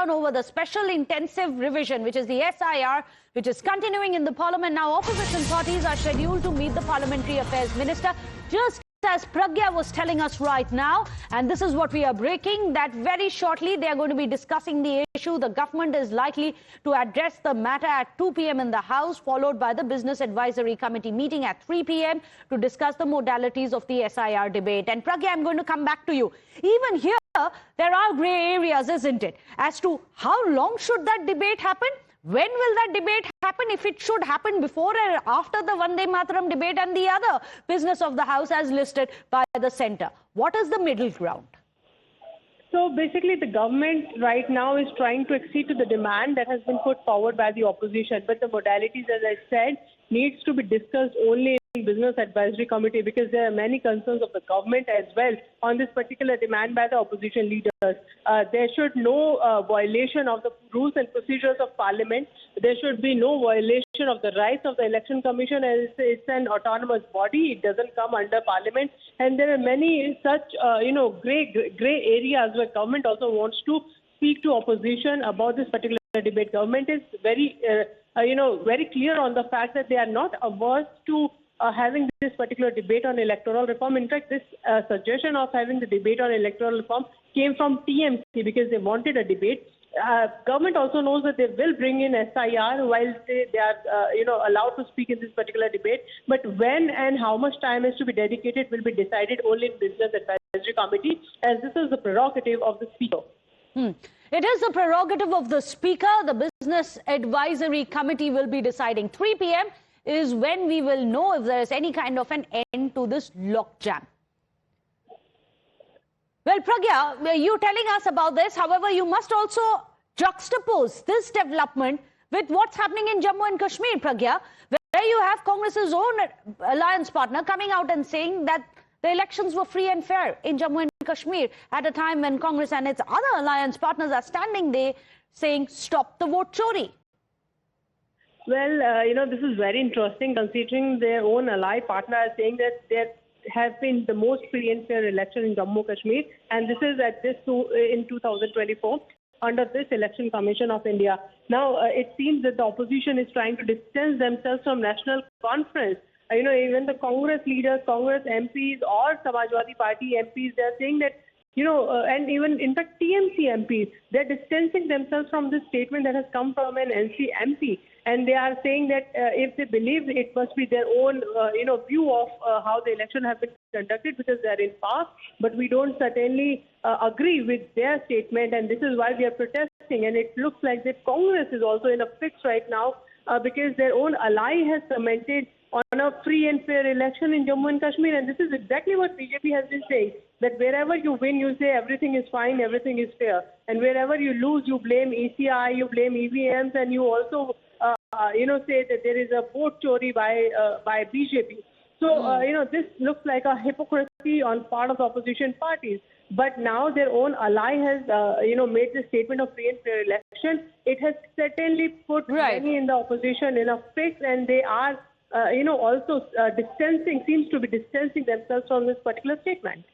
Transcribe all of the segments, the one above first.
showdown over the special intensive revision, which is the S.I.R, which is continuing in the Parliament. Now, opposition parties are scheduled to meet the Parliamentary Affairs Minister, just as Pragya was telling us right now, and this is what we are breaking, that very shortly they are going to be discussing the issue. The government is likely to address the matter at 2 p.m. in the House, followed by the Business Advisory Committee meeting at 3 p.m. to discuss the modalities of the S.I.R debate. And Pragya, I'm going to come back to you. Even here, there are grey areas, isn't it, as to how long should that debate happen? When will that debate happen? If it should happen before or after the Vande Mataram debate and the other business of the House as listed by the centre. What is the middle ground? So basically, the government right now is trying to accede to the demand that has been put forward by the opposition. But the modalities, as I said, needs to be discussed only in Business Advisory Committee, because there are many concerns of the government as well on this particular demand by the opposition leaders. There should no violation of the rules and procedures of Parliament. There should be no violation of the rights of the Election Commission, as it's an autonomous body. It doesn't come under Parliament. And there are many such, gray areas where government also wants to speak to opposition about this particular debate. Government is very, very clear on the fact that they are not averse to having this particular debate on electoral reform. In fact, this suggestion of having the debate on electoral reform came from TMC because they wanted a debate. Government also knows that they will bring in S.I.R while they are, allowed to speak in this particular debate. But when and how much time is to be dedicated will be decided only in Business Advisory Committee, as this is the prerogative of the Speaker. It is the prerogative of the Speaker. The Business Advisory Committee will be deciding. 3 p.m. is when we will know if there is any kind of an end to this logjam. Well, Pragya, you telling us about this. However, you must also juxtapose this development with what's happening in Jammu and Kashmir, Pragya, where you have Congress's own alliance partner coming out and saying that the elections were free and fair in Jammu and Kashmir at a time when Congress and its other alliance partners are standing there saying, stop the vote chori. Well, this is very interesting, considering their own ally partner is saying that there have been the most free and fair election in Jammu Kashmir, and this is in 2024 under this Election Commission of India. Now, it seems that the opposition is trying to distance themselves from national conference. Even the Congress leaders, Congress MPs or Samajwadi Party MPs, they're saying that, and even in fact TMC MPs, they're distancing themselves from this statement that has come from an NC MP. And they are saying that if they believe it must be their own, view of how the election has been conducted, because they are in power. But we don't certainly agree with their statement, and this is why we are protesting. And it looks like that Congress is also in a fix right now because their own ally has commented on a free and fair election in Jammu and Kashmir. And this is exactly what BJP has been saying, that wherever you win, you say everything is fine, everything is fair. And wherever you lose, you blame ECI, you blame EVMs, and you also say that there is a vote chori by BJP. So, this looks like a hypocrisy on part of the opposition parties. But now their own ally has, made this statement of free and fair election. It has certainly put many in the opposition in a fix, and they are, also seems to be distancing themselves from this particular statement.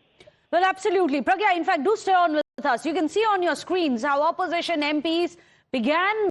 Well, absolutely. Pragya, in fact, do stay on with us. You can see on your screens how opposition MPs began